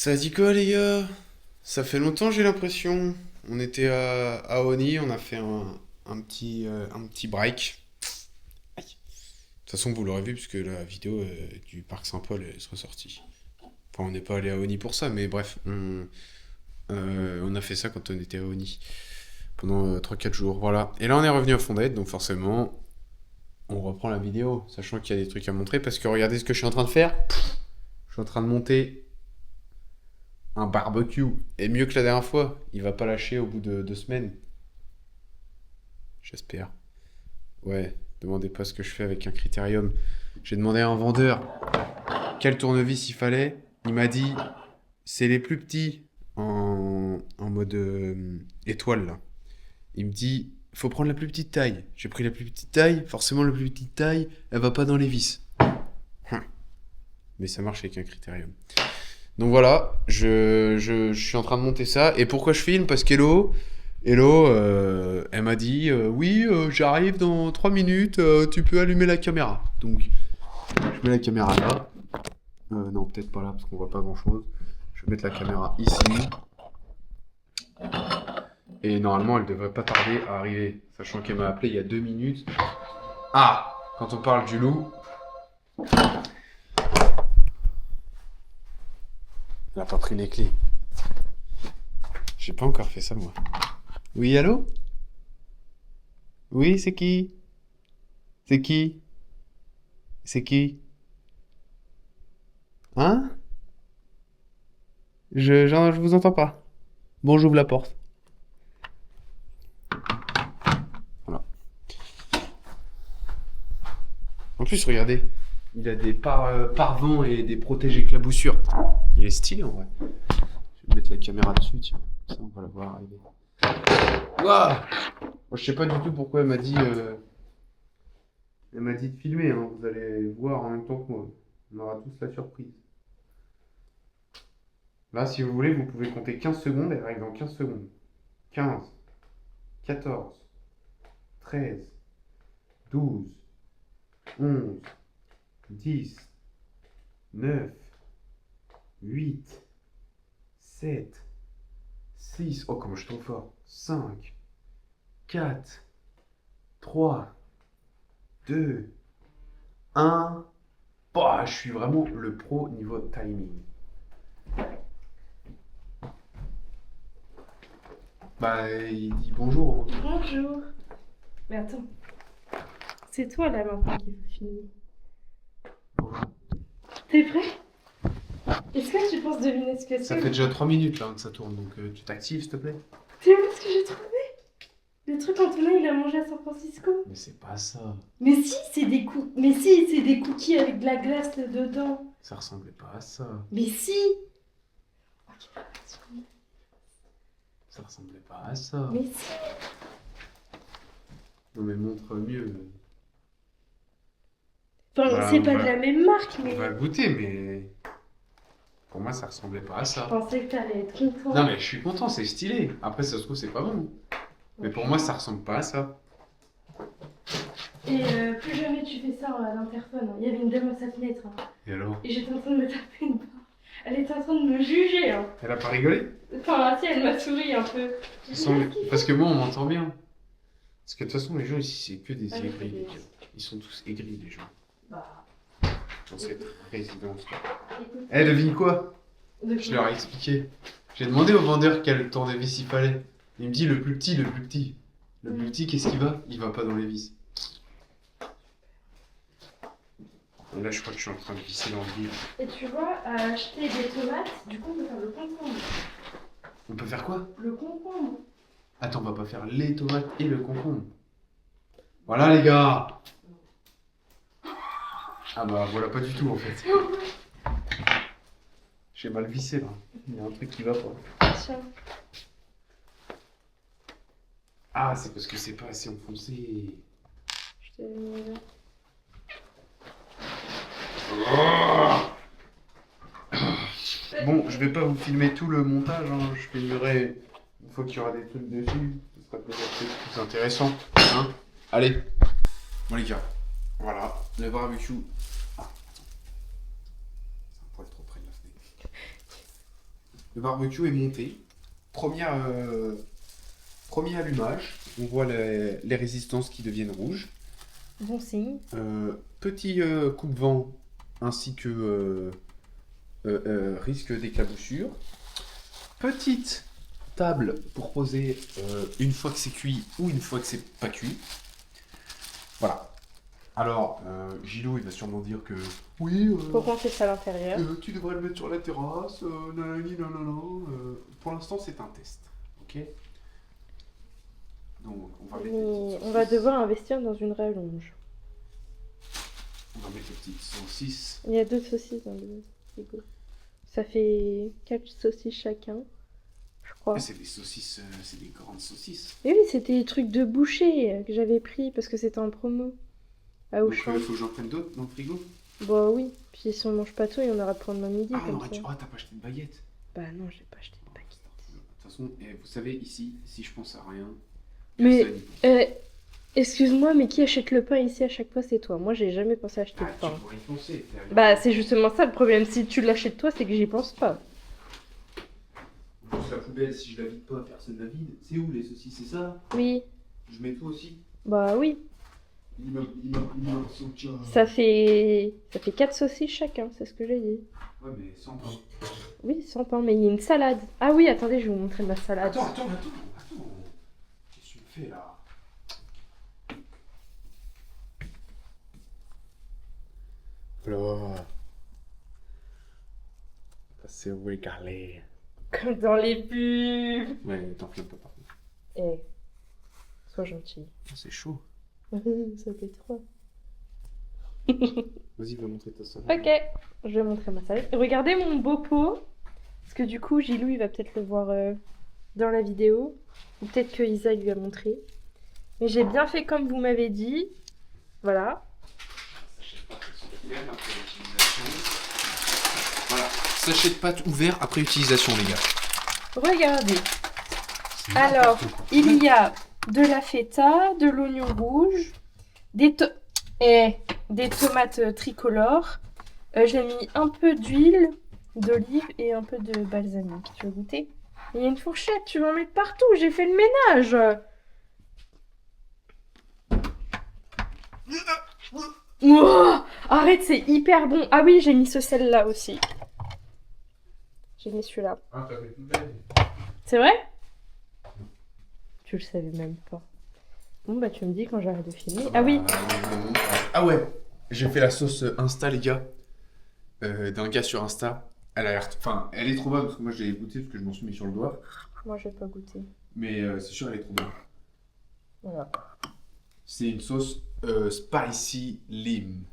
Ça dit quoi les gars? Ça fait longtemps j'ai l'impression. On était à Oni, on a fait un petit break. Aïe. De toute façon vous l'aurez vu puisque la vidéo du parc Saint-Paul est ressortie. Enfin on n'est pas allé à Oni pour ça mais bref, on a fait ça quand on était à Oni. Pendant 3-4 jours, voilà. Et là on est revenu à Fondette donc forcément on reprend la vidéo. Sachant qu'il y a des trucs à montrer parce que regardez ce que je suis en train de faire. Je suis en train de monter un barbecue. Et mieux que la dernière fois. Il va pas lâcher au bout de 2 semaines. J'espère. Ouais, demandez pas ce que je fais avec un critérium. J'ai demandé à un vendeur quel tournevis il fallait. Il m'a dit, c'est les plus petits en mode étoile là. Il me dit, faut prendre la plus petite taille. J'ai pris la plus petite taille. Forcément, la plus petite taille, elle va pas dans les vis. Mais ça marche avec un critérium. Donc voilà, je suis en train de monter ça. Et pourquoi je filme? Parce Hello, elle m'a dit oui, j'arrive dans 3 minutes, tu peux allumer la caméra. Donc je mets la caméra là. Non, peut-être pas là parce qu'on voit pas grand-chose. Je vais mettre la caméra ici. Et normalement, elle devrait pas tarder à arriver. Sachant qu'elle m'a appelé il y a 2 minutes. Ah, quand on parle du loup. Elle a pas pris les clés. J'ai pas encore fait ça moi. Oui, allô? Oui, c'est qui? C'est qui? C'est qui? Hein? Je vous entends pas. Bon, j'ouvre la porte. Voilà. En plus, regardez, il a des pare-vents et des protège-éclaboussures. Il est stylé en vrai. Je vais mettre la caméra dessus, tiens. Ça, on va la voir arriver. Ouah! Moi, je sais pas du tout pourquoi elle m'a dit de filmer, hein. Vous allez voir en même temps que moi. On aura tous la surprise. Là, si vous voulez, vous pouvez compter 15 secondes et elle arrive dans 15 secondes. 15, 14, 13, 12, 11, 10, 9, 8, 7, 6, oh comment je suis trop fort, 5, 4, 3, 2, 1. Bah, je suis vraiment le pro niveau timing. Bah, il dit bonjour. Bonjour. Mais attends, c'est toi là maintenant qu'il faut filmer. T'es prêt? Est-ce que tu penses deviner ce que Ça c'est? fait déjà 3 minutes là que ça tourne, donc tu t'actives s'il te plaît. T'as vu ce que j'ai trouvé? Le truc qu'Antonin il a mangé à San Francisco. Mais c'est pas ça. Mais si, c'est des Mais si, c'est des cookies avec de la glace dedans. Ça ressemblait pas à ça. Mais si. Ça ressemblait pas à ça. Mais si. Non mais montre mieux. Enfin, Bah, c'est on pas va- de la même marque, On mais va goûter, mais pour moi ça ressemblait pas à je ça. pensais que t'allais être content. Non mais je suis content, c'est stylé. Après ça se trouve c'est pas bon. Mais pour moi ça ressemble pas à ça. Et plus jamais tu fais ça à l'interphone. Il y avait une dame à sa fenêtre. Hein. Et alors? Et j'étais en train de me taper une barre. Elle était en train de me juger. Hein. Elle a pas rigolé? Enfin, si, elle m'a souri un peu. Parce que moi on m'entend bien. Parce que de toute façon les gens ici c'est que des Ah, aigris. c'est Les des- gars. Ils sont tous aigris les gens. Bah, Dans cette résidence. écoute. Eh devine quoi? De Je leur ai expliqué. J'ai demandé au vendeur quel tournevis il fallait. Il me dit le plus petit, le plus petit. Le plus petit, qu'est-ce qu'il va? Il va pas dans les vis. Et là, je crois que je suis en train de visser dans le livre. Et tu vois, à acheter des tomates, du coup, on peut faire le concombre. On peut faire quoi? Le concombre. Attends, on va pas faire les tomates et le concombre. Voilà les gars! Ah bah voilà pas du tout en fait. J'ai mal vissé là. Il y a un truc qui va pas. Tiens. Ah, c'est parce que c'est pas assez enfoncé. Je t'ai mis là. Bon, je vais pas vous filmer tout le montage, hein. Je filmerai une fois qu'il y aura des trucs dessus. Ce sera peut-être plus intéressant. Hein. Allez. Bon les gars, voilà, le barbecue. Ah, attends. C'est un poil trop près de la fenêtre. Le barbecue est monté. Premier allumage. On voit les résistances qui deviennent rouges. Bon signe. Petit coupe-vent ainsi que risque d'éclaboussure. Petite table pour poser une fois que c'est cuit ou une fois que c'est pas cuit. Voilà. Alors, Gilou, il va sûrement dire que oui, Pourquoi on fait ça à l'intérieur? tu devrais le mettre sur la terrasse, nanani, nanana. Pour l'instant, c'est un test, ok? Donc, on va mettre les petites On va saucisses. devoir investir dans une rallonge. On va mettre les petites saucisses. Il y a 2 saucisses dans le frigo. Ça fait 4 saucisses chacun, je crois. Ah, c'est des saucisses, c'est des grandes saucisses. Et oui, c'était les trucs de boucher que j'avais pris parce que c'était en promo à Donc, Auchan. faut que j'en prenne d'autres dans le frigo. Bah oui, puis si on mange pas tout, il y en aura pour demain midi Ah, comme non, ça. t'as pas acheté de baguette. Bah non, j'ai pas acheté de paquet. De toute façon, vous savez, ici, si je pense à rien, Mais, personne y pense. excuse-moi, mais qui achète le pain ici à chaque fois, c'est toi. Moi, j'ai jamais pensé à acheter Ah, le pain. tu pourrais y penser. Bah, c'est justement ça le problème. Si tu l'achètes toi, c'est que j'y pense pas. En plus, la poubelle, si je la vide pas, personne la vide. C'est où les saucisses, c'est ça? Oui, Je mets tout aussi. bah oui. Il soutien. Ça fait 4 saucisses chacun, c'est ce que j'ai dit. Ouais, mais sans pain. Oui, sans pain, mais il y a une salade. Ah oui, attendez, je vais vous montrer ma salade. Attends. Qu'est-ce que tu me fais là? Alors. C'est régalé. Comme dans les pubs. Ouais, t'enflamme pas par contre. Eh, sois gentil. C'est chaud. Ça fait trop. Vas-y, va montrer ta salade. Ok, je vais montrer ma salade. Regardez mon beau pot. Parce que du coup, Gilou, il va peut-être le voir dans la vidéo. Ou peut-être que Isa lui a montré. Mais j'ai bien fait comme vous m'avez dit. Voilà. Voilà, sachet de pâte ouvert après utilisation, les gars. Regardez. Alors, il y a de la feta, de l'oignon rouge, des tomates tricolores. J'ai mis un peu d'huile d'olive et un peu de balsamique. Tu veux goûter? Il y a une fourchette, tu vas en mettre partout. J'ai fait le ménage. Ouah, arrête, c'est hyper bon. Ah oui, j'ai mis ce sel-là aussi. J'ai mis celui-là. Ah, t'as fait une belle. C'est vrai? Tu le savais même pas. Bon, bah tu me dis quand j'arrête de filmer. Ah oui. Ah ouais, j'ai fait la sauce Insta, les gars. D'un gars sur Insta. Elle a l'air. Enfin, elle est trop bonne parce que moi j'ai goûté parce que je m'en suis mis sur le doigt. Moi, je vais pas goûter. Mais c'est sûr, elle est trop bonne. Voilà. C'est une sauce spicy lime.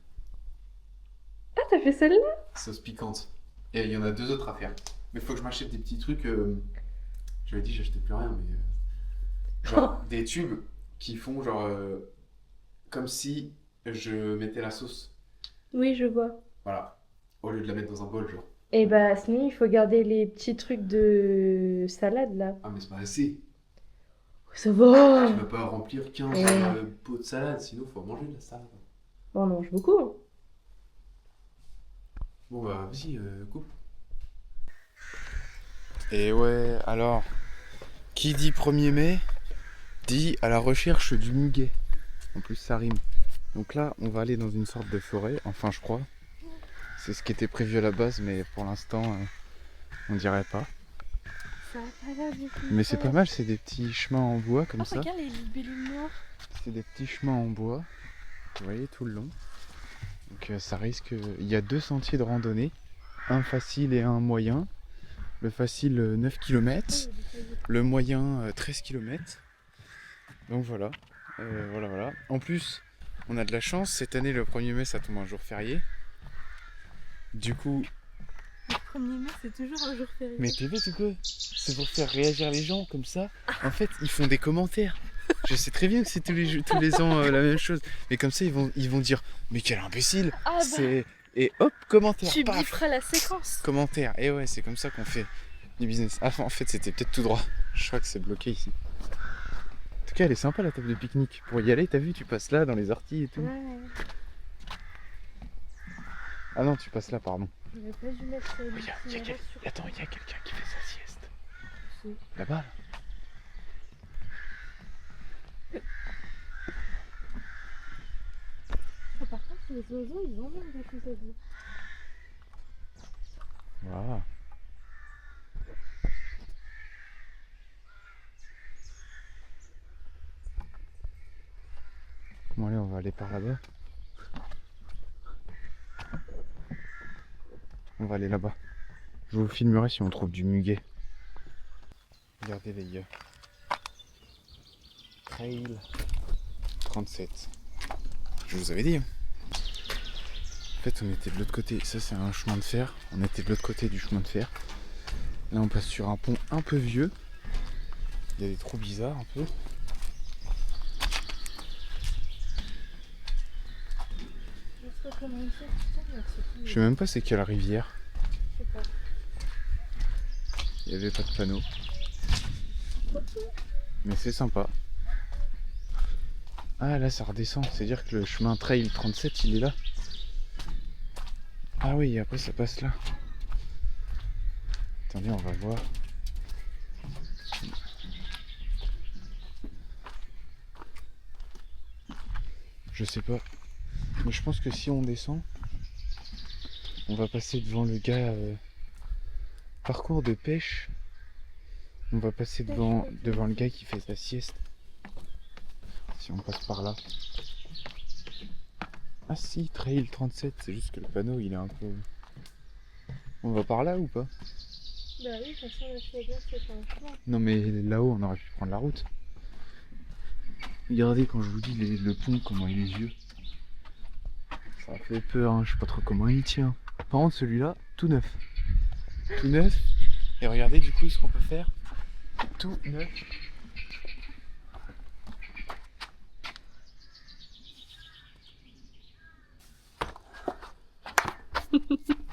Ah, t'as fait celle-là? Sauce piquante. Et il y en a 2 autres à faire. Mais faut que je m'achète des petits trucs. J'avais dit, j'achetais plus rien, mais. Genre des tubes qui font genre. Comme si je mettais la sauce. Oui, je vois. Voilà. Au lieu de la mettre dans un bol, genre. Et bah, sinon, il faut garder les petits trucs de salade là. Ah, mais c'est pas assez. Ça va. Tu vas pas remplir 15 Ouais. pots de salade, sinon faut manger de la salade. On mange beaucoup. Bon bah vas-y, coupe. Et ouais, alors, qui dit 1er mai, dit à la recherche du muguet. En plus ça rime. Donc là, on va aller dans une sorte de forêt, enfin je crois. C'est ce qui était prévu à la base, mais pour l'instant, on dirait pas. Ça a pas l'air du tout. Mais c'est pas mal, c'est des petits chemins en bois comme Oh, ça. regarde les libellules noires. C'est des petits chemins en bois, vous voyez, tout le long. Donc ça risque... Il y a 2 sentiers de randonnée, un facile et un moyen. Le facile 9 km, le moyen 13 km. Donc voilà, voilà. En plus, on a de la chance, cette année le 1er mai ça tombe un jour férié. Du coup... Le 1er mai, c'est toujours un jour férié. Mais t'es bête ou quoi? C'est pour faire réagir les gens comme ça. En fait, ils font des commentaires. Je sais très bien que c'est tous les ans la même chose. Mais comme ça, ils vont dire mais quel imbécile. Ah bah, C'est... Et hop, commentaire. tu paf, biperas la séquence. commentaire. Et ouais, c'est comme ça qu'on fait du business. Ah, en fait, c'était peut-être tout droit. Je crois que c'est bloqué ici. En tout cas, elle est sympa la table de pique-nique. Pour y aller, t'as vu, tu passes là dans les orties et tout. Ouais. Ah non, tu passes là, pardon. J'aurais pas dû mettre Attends, il y a quelqu'un qui fait ça. Où? Là-bas, là. Oh, par contre, les oiseaux, ils ont l'air de tout ça. Voilà. Bon allez, on va aller par là-bas. On va aller là-bas. Je vous filmerai si on trouve du muguet. Regardez les gars. Trail 37. Je vous avais dit. Hein. En fait, on était de l'autre côté. Ça, c'est un chemin de fer. On était de l'autre côté du chemin de fer. Là, on passe sur un pont un peu vieux. Il y a des trous bizarres un peu. Je sais même pas c'est quelle rivière. Je sais pas. Il n'y avait pas de panneau. Mais c'est sympa. Ah là ça redescend, c'est-à-dire que le chemin Trail 37 il est là. Ah oui, après ça passe là. Attendez, on va voir. Je sais pas. Mais je pense que si on descend, on va passer devant le gars parcours de pêche. On va passer devant le gars qui fait sa sieste. Si on passe par là. Ah si, Trail 37, c'est juste que le panneau il est un peu... On va par là ou pas? Bah oui, de toute façon, la Chiaga, c'est pas un chemin. Non mais là-haut on aurait pu prendre la route. Regardez quand je vous dis le pont, comment il est vieux. Ça fait peur, hein. Je sais pas trop comment il tient. Par contre celui-là, tout neuf. Tout neuf. Et regardez du coup ce qu'on peut faire. Tout neuf.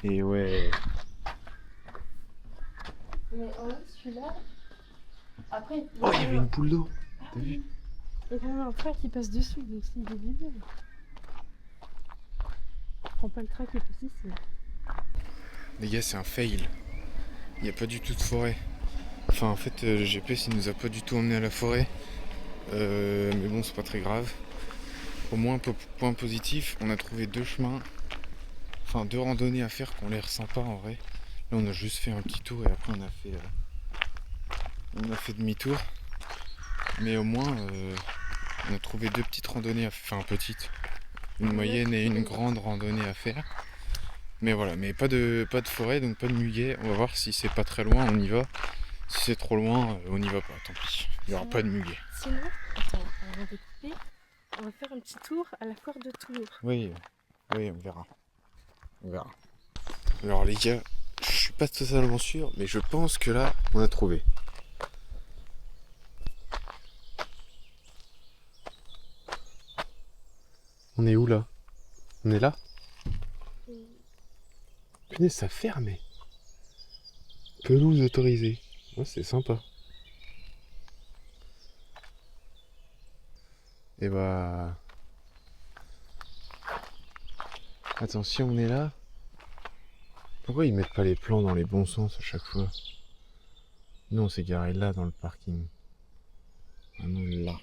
Et ouais. Mais en haut, celui-là. Après. Oh, il y avait une poule d'eau. T'as vu? Il y a quand même un train qui passe dessus, donc s'il est visible. Prends pas le train qui est passé ici. Les gars, c'est un fail. Il n'y a pas du tout de forêt. Enfin, en fait, le GPS il nous a pas du tout emmené à la forêt. Mais bon, c'est pas très grave. Au moins, point positif, on a trouvé deux chemins. Enfin, deux randonnées à faire qui ont l'air sympas en vrai. Là, on a juste fait un petit tour et après, on a fait demi-tour. Mais au moins, on a trouvé deux petites randonnées à faire. Enfin, petites. Une moyenne et une grande randonnée à faire. Mais voilà, mais pas de forêt, donc pas de muguet. On va voir si c'est pas très loin, on y va. Si c'est trop loin, on n'y va pas, tant pis. Il n'y aura pas de muguet. Sinon, attends, on va découper. On va faire un petit tour à la foire de Tours. Oui, oui, on verra. On verra. Alors les gars, je suis pas totalement sûr, mais je pense que là, on a trouvé. On est où là? On est là? Punaise, ça fermait. Pelouse autorisée. Ouais, c'est sympa. Et bah... Attends, si on est là... Pourquoi ils mettent pas les plans dans les bons sens à chaque fois? Nous on s'est garé là dans le parking. Ah non, là.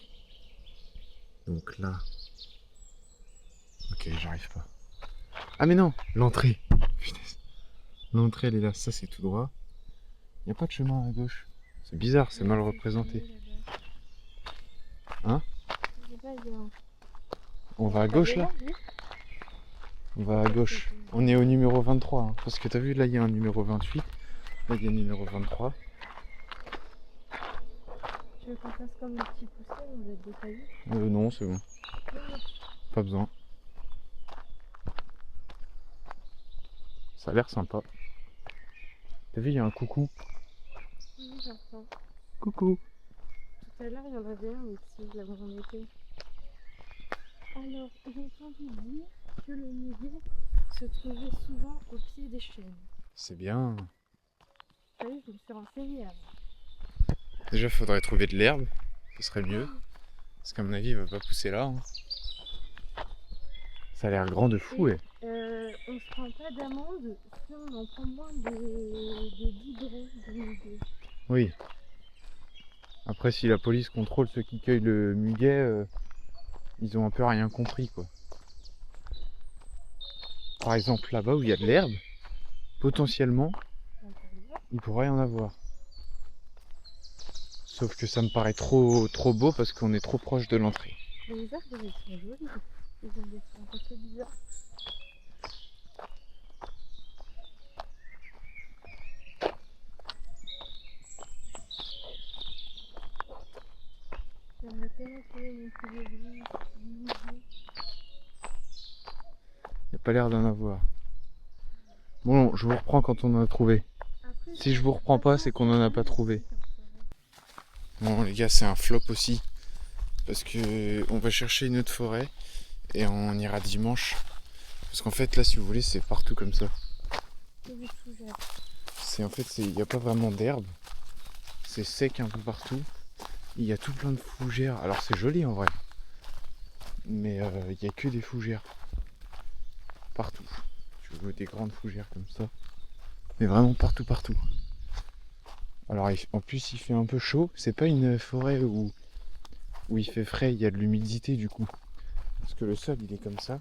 Donc là. Ok, j'arrive pas. Ah mais non, l'entrée. Punaise. L'entrée elle est là, ça c'est tout droit. Y a pas de chemin à gauche. C'est bizarre, c'est mal représenté. Hein? On va à gauche là? On va à gauche. On est au numéro 23. Hein, parce que t'as vu, là il y a un numéro 28. Là il y a un numéro 23. Tu veux qu'on fasse comme le petit poussé, on va être détaillé? Non, c'est bon. Pas besoin. Ça a l'air sympa. T'as vu, il y a un coucou. Oui, j'entends. Coucou. Tout à l'heure, il y en avait un aussi, là où on était. Alors, j'ai entendu dire que le muguet se trouvait souvent au pied des chênes. C'est bien. Ah oui, je me suis renseignée avant. Déjà, faudrait trouver de l'herbe. Ce serait mieux. Parce qu'à mon avis, il va pas pousser là. Hein. Ça a l'air grand de fou, ouais. On se prend pas d'amende si on en prend moins de 10 grains de muguet. Oui. Après, si la police contrôle ceux qui cueillent le muguet, ils ont un peu rien compris, quoi. Par exemple, là-bas où il y a de l'herbe, potentiellement, il pourrait y en avoir. Sauf que ça me paraît trop beau parce qu'on est trop proche de l'entrée. Les arbres, ils sont jolis. Ils ont des formes un peu bizarres. J'aimerais tellement trouver mon poulet blanc. Il n'y a pas l'air d'en avoir. Bon, je vous reprends quand on en a trouvé. Après, Si je vous reprends pas, c'est qu'on en a pas trouvé. Bon les gars, c'est un flop aussi. Parce que on va chercher une autre forêt et on ira dimanche. Parce qu'en fait là, si vous voulez, c'est partout comme ça. Il n'y a pas vraiment d'herbe. C'est sec un peu partout. Il y a tout plein de fougères. Alors c'est joli en vrai. Mais il n'y a que des fougères. Partout. Tu vois des grandes fougères comme ça. Mais vraiment partout. Alors en plus il fait un peu chaud. C'est pas une forêt où il fait frais, il y a de l'humidité du coup. Parce que le sol il est comme ça.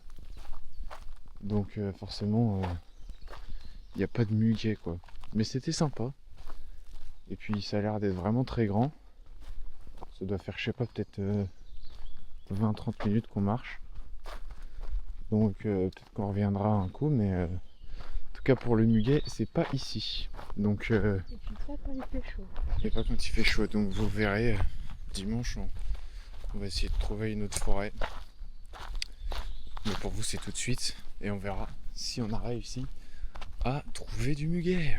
Donc forcément il n'y a pas de muguet quoi. Mais c'était sympa. Et puis ça a l'air d'être vraiment très grand. Ça doit faire je sais pas peut-être 20-30 minutes qu'on marche. Donc peut-être qu'on reviendra un coup, mais en tout cas pour le muguet c'est pas ici. Donc Et puis ça quand il fait chaud. et pas quand il fait chaud. Donc vous verrez dimanche on va essayer de trouver une autre forêt. Mais pour vous c'est tout de suite et on verra si on a réussi à trouver du muguet.